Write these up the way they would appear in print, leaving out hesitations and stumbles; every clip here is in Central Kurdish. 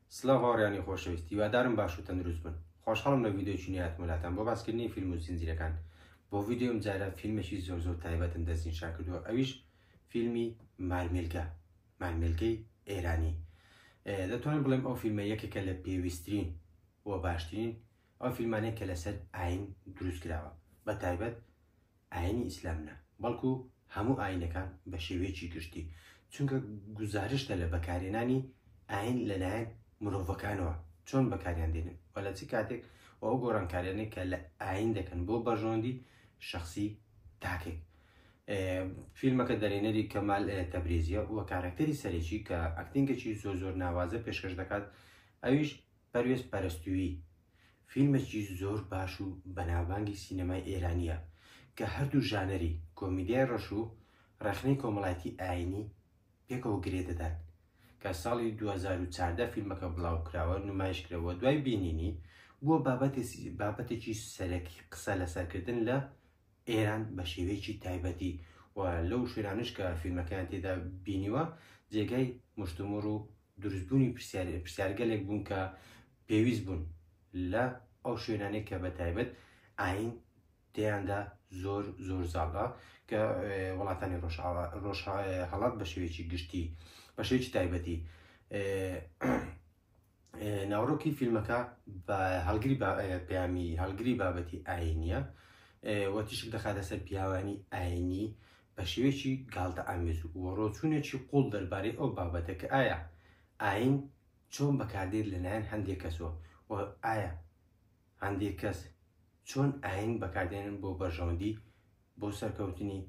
سلااو هاوڕیانی خۆشەویستی وادارم باش و تەندروست بن. خۆشحاڵم لە ڤیدیۆی نهاتمەلاتان بۆ باسکردنی فیلم و زنجیرەکان. بۆ ڤیدیۆم جارە فیلمێکی زۆر تایبەتم دەستنیشان کردووە، ئەویش فیلمی مارمێلگەی ئێرانی. دەتوانم بڵێم ئەو فیلمە یەکێکە لە پێویستترین و باشترین ئەو فیلمانەیە کە لەسەر ئاین دروست کراوە، بە تایبەت ئاینی ئیسلامە، بەڵکو هەموو ئاینەکان بە شێوەیەکی گشتی، چونکە گزارشتە لە بەکارهێنانی ئاین لەلایەن مرۆڤەکانەوە چۆن بەکاریان دێنن و لە چ کاتێک ئەو گۆڕانکاریانەی کە لە ئاین دەکەن بۆ بەژۆندی شخصی تاکێک. فیلمەکە دەرێنەری کەمال تەبریزیە و کارکتەری سەرێکی کە ئەکتینگێکی زۆر ناوازە پێشکەش دەکات، ئەویش پەروێز پەرستووی. فیلمێکی زۆر باش و بەناوبانگی سینەمای ئێرانیە کە هەردوو ژانەری کۆمیدیای ڕەش و ڕێخنەی کۆمەڵایەتی ئاینی پێکەوە گرێ دەدات، کە ساڵی 2014 فیلمەکە بڵاوکراوە نمایشکرەوە. دوای بینینی بووە بابەتێکی سەرەکی قسە لەسەرکردن لە ئێران بە شێوەیەکی تایبەتی و لەو شوێنانش کە فیلمەکەیان تێدا بینیوە جێگای مشتومڕ و دروستبوونی پرسیارگەلێک بوون کە پێویست بوون لە ئەو شوێنانەی کە بە تایبەت ئاین تێیاندا زۆر زاڵە کە وڵاتانی ڕۆژهەڵات بە شێوەیەکی گشتی بە شێوەیەکی تایبەتی. ناوڕۆکی فیلمەکە بە هەڵگری بابەتی ئاینیە و تیشک دەخاتە سەر پیاوانی ئاینی بە شێوەیەکی گاڵتە ئامیز و ڕۆچوونێکی قوڵ دەربارەی ئەو بابەتە کە ئایا ئاین چۆن بەکاردێت لەلایەن هەندێک کەسەوە و ئایا هەندێک کەس چۆن ئاین بەکاردێنن بۆ بەژەوەندی، بۆ سەرکەوتنی،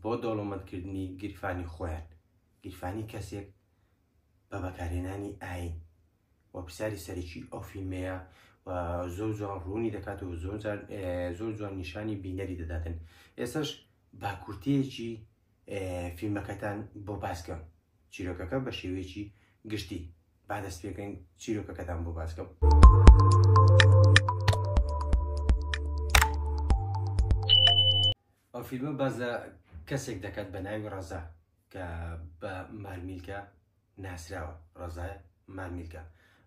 بۆ دەوڵەمەندکردنی گیرفانی خۆیان، گیرفانی کەسێک بە بەکارهێنانی ئاین. و پرسیاری سەرەکی ئەو فیلمەیە و زۆر جوان ڕوونی دەکات و زۆر جوان نیشانی بینەری دەداتن. ئێستاش باکورتەیەکی فیلمەکەتان بۆ باسکەم چیرۆکەکە بە شێوەیەکی گشتی با دەست پێکەین چیرۆکەکەتان بۆ باسکەم. ئەو فیلمە باز لە کەسێک دەکات بە ناوی ڕەزا کە بە مارمیلکە ناسراوە.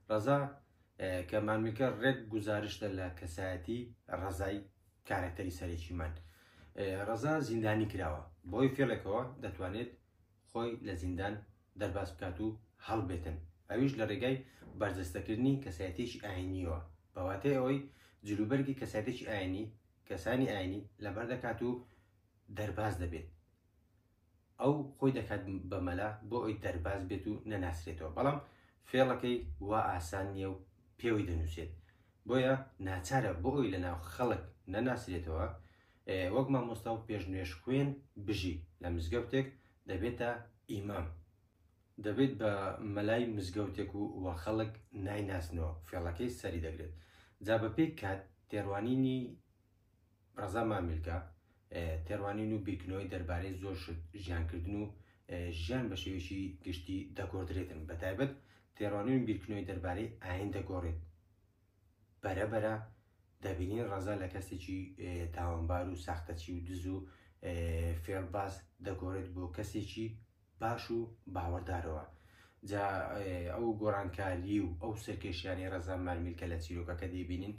ڕەزا کە مارمیلکە ڕێک گزارشتە لە کەسایەتی ڕەزای کارکتەری سەرێکیمان. ڕەزا زیندانی کراوە، بۆی فێڵێکەوە دەتوانێت خۆی لە زیندان دەرباز بکات و هەڵبێتن، ئەویش لە ڕێگای بەرجەستەکردنی کەسایەتێکی ئاینیەوە، بەواتای ئەوەی جلوبەرگی کەسایەتێکی ئاینی کەسانی ئاینی لەبەر دەکات و دەرباز دەبێت. ئەو خۆی دەکات بە مەلا بۆ ئەوی دەرباز بێت و نەناسرێتەوە، بەڵام فێڵەکەی وا ئاسان نییە و پێوەی دەنووسێت، بۆیە ناچارە بۆ ئەوی لەناو خەڵک نەناسرێتەوە وەک مامۆستا و پێشنوێش خوێن بژی لە مزگەوتێک دەبێتە ئیمام، دەبێت بە مەلای مزگەوتێک و خەڵک نایناسنەوە، فێڵەکەی سەری دەگرێت. جا بەپێی کات تێڕوانینی ڕەزا مارمیلکە تێڕوانین و بیرکردنەوەی دەربارەی زۆر ژیانکردن و ژیان بە شێوەیەکی گشتی دەگۆڕدرێتن، بە تایبەت تێڕوانین و بیرکردنەوەی دەربارەی ئاین دەگۆڕێت. بەرەبەرە دەبینین ڕەزا لە کەسێکی تاوانبار و ساختەچی و دز و فێڵباز دەگۆڕێت بۆ کەسێکی باش و باوەڕدارەوە. جا ئەو گۆڕانکاری و ئەو سەرکێشیانی ڕەزا مارمیلکە لە چیرۆکەکە دەبینین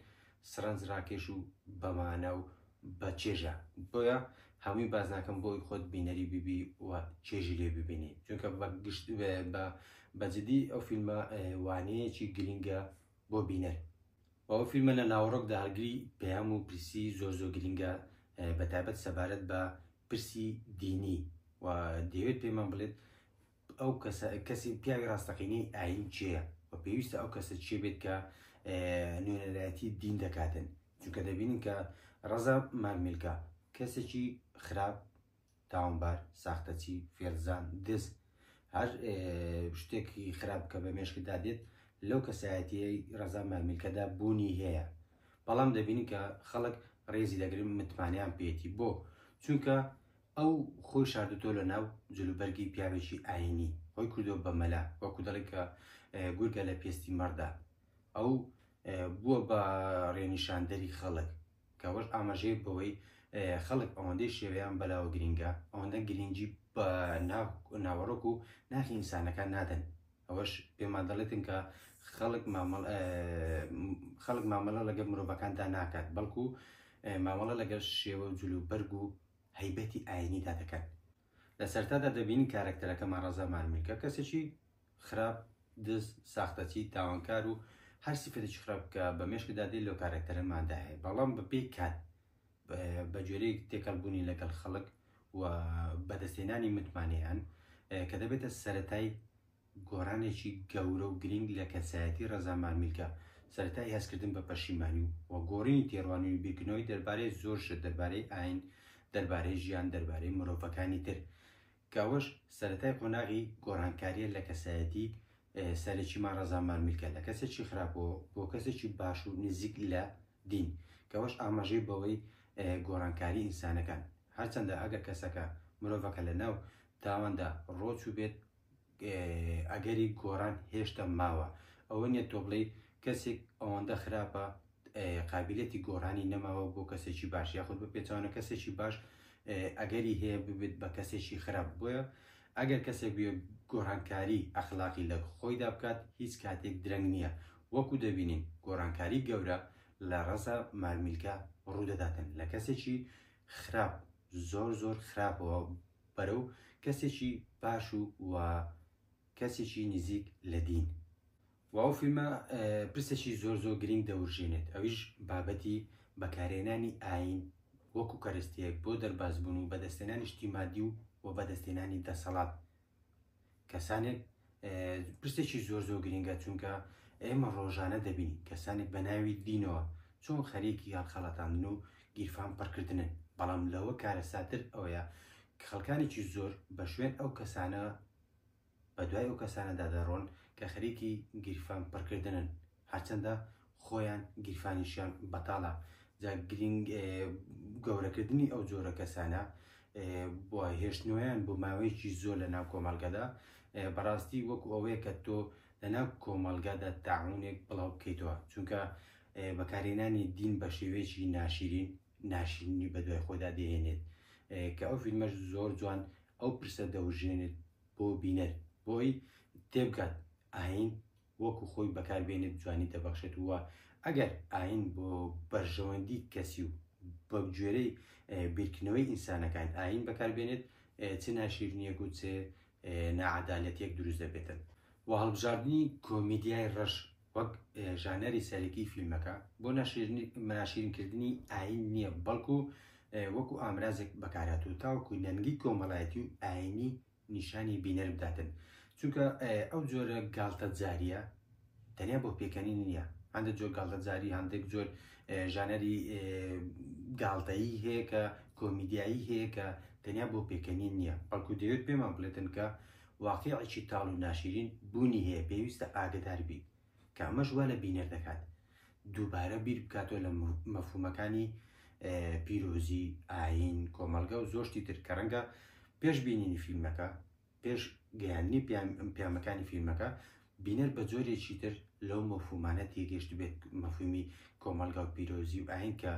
سرنج ڕاکێش و بەمانە و بە چێژە، بۆیە هەمووی باز ناکەم بۆی خۆت بینەری بیبی و چێژی لێ ببینی، چونکە بەجددی ئەو فیلمە وانەیەکی گرینگە بۆ بینەر. ئەو فیلمە لە ناوڕۆکدا هەڵگری پەیام و پرسی زۆر گرینگە، بە تایبەت سەبارەت بە پرسی دینی و دەیەوێت پێمان بڵێت ئەو کەسی پیاوی ڕاستەقینەی ئاین چییە و پێویستە ئەو کەسە چێ بێت کە نوێنەرایەتی دین دەکاتن، چونکە دەبینین کە ڕەزا مارمیلکە کەسێکی خراپ، تاوانبار، ساختەچی، فێڵزان، دز، هەر شتێکی خراپ کە بە مێشکدا دێت لەو کەسایەتیەی ڕەزا مارمیلکەدا بوونی هەیە، بەڵام دەبینی کە خەڵک ڕێزی دەگرن متمانیان پێێتی، بۆ چونکە ئەو خۆی شاردوتۆ لە ناو جلوبەرگی پیاوێکی ئاینی، خۆی کردۆ بە مەلا، وەکو دەڵێت کە گورگە لە پێستی مەڕدا، ئەو بووە بە ڕێنیشاندەری خەڵک کە وەش ئاماژەیە بەوەی خەڵک ئەوەندەی شێوەیان بەلاوە گرینگە، ئەوەندە گرنگی بە ناوەڕۆک و ناخی ئینسانەکان نادەن، ئەوەش پێمان دەڵێتن کە خەڵک مامەڵە لەگەڵ مرۆڤەکاندا ناکات، بەڵکو مامەڵە لەگەڵ شێوە و جلوبەرگ و هەیبەتی ئاینیدا دەکەن. لە سەرتادا دەبینی کارکتەرەکەمان ڕەزا مارمیلکە کەسێکی خراپ، دەست ساختەچی، تاوانکار و هەر سیفەتێکی خراپ کە بە مێشکدا دێت لەو کارکتەرەماندا هەیە، بەڵام بەپێ کات بە جۆرەیەک تێکەڵبوونی لەگەڵ خەڵک و بەدەستێنانی متمانەیان کە دەبێتە سەرەتای گۆڕانێکی گەورە و گرنگ لە کەسایەتی ڕەزا مارمیلکە، سەرەتای هەستکردن بە پەشیمانی و گۆڕینی تێڕوانی و بیرکردنەوەی دەربارەی زۆر شت، دەربارەی ئاین، دەربارەی ژیان، دەربارەی مرۆڤەکانی تر، کەوەش سەرەتای قۆناغی گۆڕانکاریە لە کەسایەتی سەرەکیمان ڕەزا مارمیلکە، لە کەسێکی خراپەوە بۆ کەسێکی باش و نزیک لە دین، کەوەش ئاماژەی بەوەی گۆڕانکاری ئینسانەکان، هەرچەندە ئەگەر کەسەکە مرۆڤەکە لە ناو تاواندا ڕۆچوو بێت، ئەگەری گۆڕان هێشتا ماوە، ئەوە نییە تۆ بڵێ کەسێک ئەوەندە خراپە قابلیەتی گۆڕانی نەماوە بۆ کەسێکی باش، یاخود بە پێچوانە کەسێکی باش ئەگەری هەیە ببێت بە کەسێکی خراپ. بۆیە ئەگەر کەسێک بێ گۆڕانکاری ئەخلاقی لە خۆیدا بکات، هیچ کاتێک درەنگ نییە، وەکو دەبینین گۆڕانکاری گەورە لە ڕەزا مارمیلکە ڕوودەداتن لە کەسێکی خراپ، زۆر خراپەوە بەرەو کەسێکی باش و کەسێکی نزیک لە دین. و ئەو فیلمە پرسێکی زۆر گرنگ دەورژێنێت، ئەویش بابەتی بەکارهێنانی ئاین وەکو کەرەستەیەک بۆ دەربازبوون و بەدەستێنانی شتی مادی و بەدەستێنانی دەسەڵات. کەسانێک پرسێکی زۆر گرنگە، چونکە ئێمە ڕۆژانە دەبین کەسانێک بە ناوی دینەوە چۆن خەریکی هەڵخەڵەتاندن و گیرفان پڕکردنن، بەڵام لەوە کارەساتر ئەوەیە کە خەڵکانێکی زۆر بە شوێن ئەو کەسانە بە دوای ئەو کەسانەدا دەڕۆن کە خەریکی گیرفان پڕکردنن، هەرچەندە خۆیان گیرفانیشیان بەتاڵە. جا گرنگ گەورەکردنی ئەو جۆرە کەسانە بۆ هێشتنەوەیان بۆ ماوەیەکی زۆر لە ناو کۆمەڵگەدا بەڕاستی وەکو ئەوەیە کە تۆ لە ناو کۆمەڵگادا تاعاونێک بڵاو بکەیتەوە، چونکە بەکارهێنانی دین بە شێوەیەکی ناشرینی بە دوای خۆدا دەهێنێت، کە ئەو فیلمەش زۆر جوان ئەو پرسە دەورژێنێت بۆ بینەر، بۆی تێبگات ئاین وەکو خۆی بەکاربێنێت جوانی دەبەخشێت، وە ئەگەر ئاین بۆ بەرژەوەندی کەسی و بە گوێرەی بیرکردنەوەی ئینسانەکان ئاین بەکاربێنێت، چ ناشرینیەک و چێ نەعەدالەتیەک دروست دەبێتن. و هەڵبژاردننی کۆمیدیای ڕەش وەک ژانەری سەرەکی فیلمەکە بۆ ناشرینکردنی ئاین نییە، بەڵکو وەکو ئامرازێک بەکارهاتوو تاوەکو نەنگی کۆمەڵایەتی و ئاینی نیشانی بینەر بداتن، چونکە ئەو جۆرە گاڵتە جاریە تەنیا بۆ پێکەنی نییە، هەندێک جۆر گاڵتە جاری، هەندێک جۆر ژانەری گاڵتەیی هەیە کە کۆمیدیایی هەیە کە تەنیا بۆ پێکەنی نییە، بەڵکو دەوێت پێمان بڵێتن کە واقعێکی تاڵ و ناشرین بوونی هەیە، پێویستە ئاگدار بیت کە ئەمەش وا لە بینەر دەکات دووبارە بیر بکاتەوە لە مەفهومەکانی پیرۆزی، ئاین، کۆمەلگا و زۆر شتی تر کە ڕەنگە پێش بینینی فیلمەکە، پێش گەیاندنی پیامەکانی فیلمەکە بینەر بە جۆرێکی تر لەو مەفهومانە تێگەشت بێت، مەفهومی کۆمەلگا و پیرۆزی و ئاین کە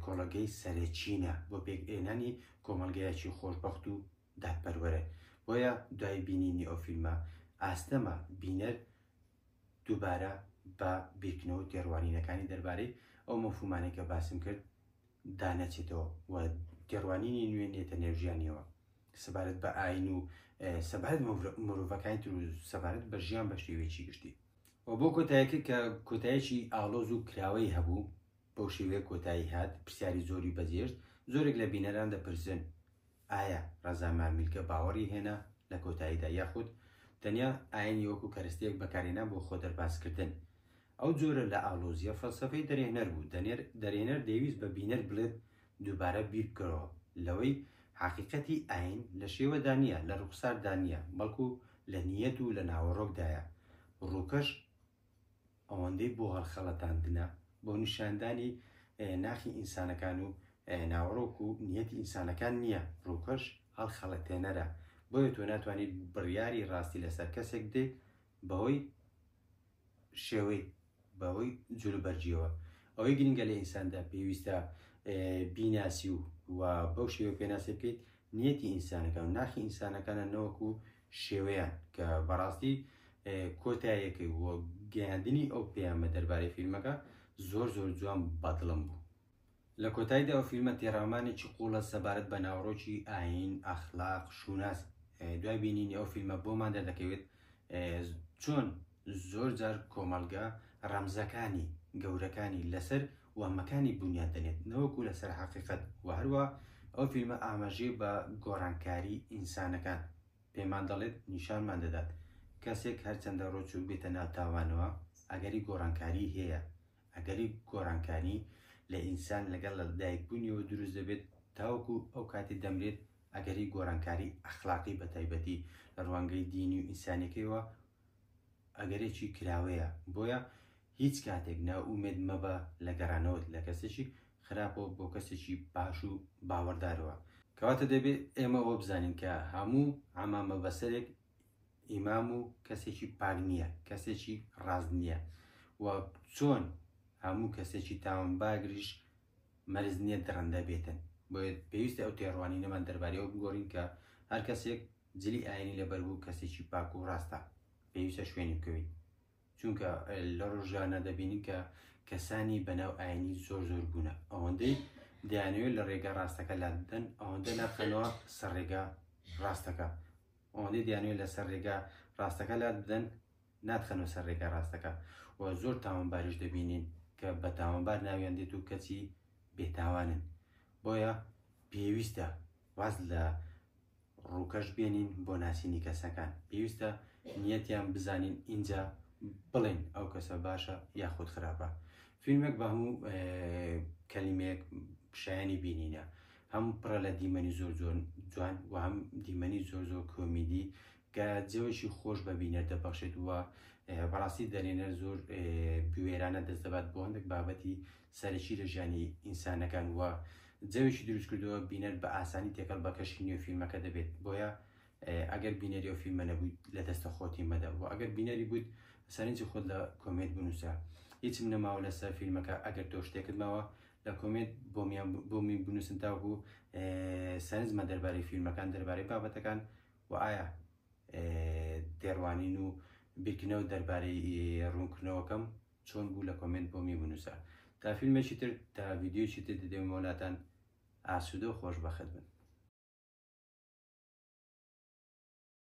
کۆڵگەی سەرچینە بۆ پێکهێنانی کۆمەلگایەکی خۆشبەخت و دادپەروەرە. بۆیە دوای بینینی ئەو فیلمە ئاستەمە بینەر دووبارە بە بیرکردنەوە و تێڕوانینەکانی دەربارەی ئەو مەفهومانەی کە باسم کرد دانەچێتەوە و تێڕوانینی نوێ نێتە نێوژیانیەوە، سەبارەت بە ئاین و سەبارەت مرۆڤەکانی تر و سەبارەت بە ژیان بە شێوەیەکی گشتی. و بۆ کۆتاییەکە کە کۆتاییەکی ئاڵۆز و کراوەی هەبوو، بەو شێوەیە کۆتایی هات، پرسیاری زۆری بەجێشت، زۆرێک لە بینەران دەپرسن ئایا ڕەزا مارمیلکە باوەڕی هێنا لە کۆتاییدا، یاخود تەنیا ئاینی وەکو کەرەستەیەک بەکارهێنا بۆ خۆ دەربازکردن. ئەو جۆرە لە ئاڵۆزیە فەلسەفەی دەرهێنەر بوو، دەرهێنەر دەیویست بە بینەر بڵێت دووبارە بیر بکەرەوە لەوەی حقیقەتی ئاین لە شێوەدا نییە، لە ڕوخساردا نییە، بەڵکو لە نیەت و لە ناوەڕۆکدایە. ڕووکەش ئەوەندەی بۆ هەڵخەڵەتاندنە، بۆ نیشاندانی ناخی ئینسانەکان و ناوەڕۆک و نیەتی ئینسانەکان نییە، ڕووکەش هەڵخەڵەتێنەرە، بۆیە تۆ ناتوانیت بڕیاری ڕاستی لەسەر کەسێک بدەیت بەهۆی شێوەی بەهۆی جلوبەرجیەوە. ئەوەی گرنگە لە ئینساندا پێویستە بیناسی و بەو شێوە پێناسی بکەیت نیەتی ئینسانەکان و ناخی ئینسانەکانە نەوەکو شێوەیان، کە بەڕاستی کۆتاییەکەی و گەیاندنی ئەو پەیامە دەربارەی فیلمەکە زۆر جوان بەدڵم بوو. لە کۆتاییدا ئەو فیلمە تێڕامانێکی قوڵە سەبارەت بە ناوڕۆکی ئاین، ئەخلاق، شوناس. دوای بینینی ئەو فیلمە بۆمان دەردەکەوێت چۆن زۆر جار کۆمەڵگە ڕەمزەکانی گەورەکانی لەسەر وەمەکانی بنیاد دەنێت نەوەکو لەسەر حەقیقەت، و هەروە ئەو فیلمە ئاماژەی بە گۆڕانکاری ئینسانەکان پێمان دەڵێت، نیشانمان دەدات کەسێک هەرچەندە ڕۆچوو بێتە ناو تاوانەوە، ئەگەری گۆڕانکاری هەیە، ئەگەری گۆڕانکاری لە ئینسان لەگەڵ لە دایکبوونیەوە دروست دەبێت تاوەکو ئەو کاتی دەمرێت، ئەگەری گۆڕانکاری ئەخلاقی بە تایبەتی لە ڕوانگەی دینی و ئینسانەکەیەوە ئەگەرێکی کراوەیە. بۆیە هیچ کاتێک ناومێد مەبە لە گەڕانەوە لە کەسێکی خراپەوە بۆ کەسێکی باش و باوەڕدارەوە. کەواتە دەبێت ئێمە ئەوە بزانین کە هەموو ئامامە بەسەرێک ئیمام و کەسێکی پاک نییە، کەسێکی ڕاست نییە، و چۆن هەموو کەسێکی تاوانباگریش مەرز نییە دڕەندە بێتن. بۆیە پێویستە ئەو تێڕوانینەمان دەربارەوە بگۆڕین کە هەر کەسێک جلی ئاینی لەبەربوو کەسێکی پاک و ڕاستە پێویستە شوێنی بکەوین، چونکە لە ڕۆژانە دەبینین کە کەسانی بەناو ئاینی زۆر بوونە، ئەوەندەی دەیانەوێت لە ڕێگە ڕاستەکە لا بدەن، ئەوەندە ناخەنەوە سەر ڕێگا ڕاستەکە، ئەوەندەی دەیانەوێت لە سەر ڕێگا ڕاستەکە لا بدەن، ناتخەنەوە سەر ڕێگا ڕاستەکە، و زۆر تاوانباریش دەبینین کە بە تاوانبار ناویان دێت و کەچی بێتاوانن. بۆیە پێویستە واز لە ڕووکەش بێنین بۆ ناسینی کەسەکان، پێویستە نیەتیان بزانین اینجا بڵێن ئەو کەسە باشە یاخود خراپە. فیلمێک بە هەموو کەلیمەیەک شایانی بینینە، هەم پڕە لە دیمەنی زۆر جوان و هەم دیمەنی زۆر کۆمیدی کە جێوەشی خۆش بە بینەر دەبەخشێت، وە بەڕاستی دەرێنەر زۆر بوێرانە دەست دەبات بۆ هەندێک بابەتی سەرەکی لە ژیانی ئینسانەکان، وە جێوێکی دروست کردەوە بینەر بە ئاسانی تێکەڵ بە کەشینی و فیلمەکە دەبێت. بۆیە ئەگەر بینەری ئەو فیلمە نەبوویت لە دەستە خۆتی مەدە، و ئەگەر بینەری بوویت سەرنجی خۆت لە کۆمێت بنووسە، هیچم نەماوە لەسەر فیلمەکە. ئەگەر تۆ شتێکت ماوە لە کۆمێت بۆمی بنووسن تاوەکو سەرنجمە دەربارەی فیلمەکان، دەربارەی بابەتەکان، و ئایا تێڕوانین و بیرکردنەوە دەربارەی ڕوونکردنەوەکەم چۆن بوو لە کۆمنت بۆمی بنووسە. تا فیلمێکی تر تا ڤیدیۆیەکی تر دەدەین وڵاتان ئاسوودە و خۆشبەخت بن.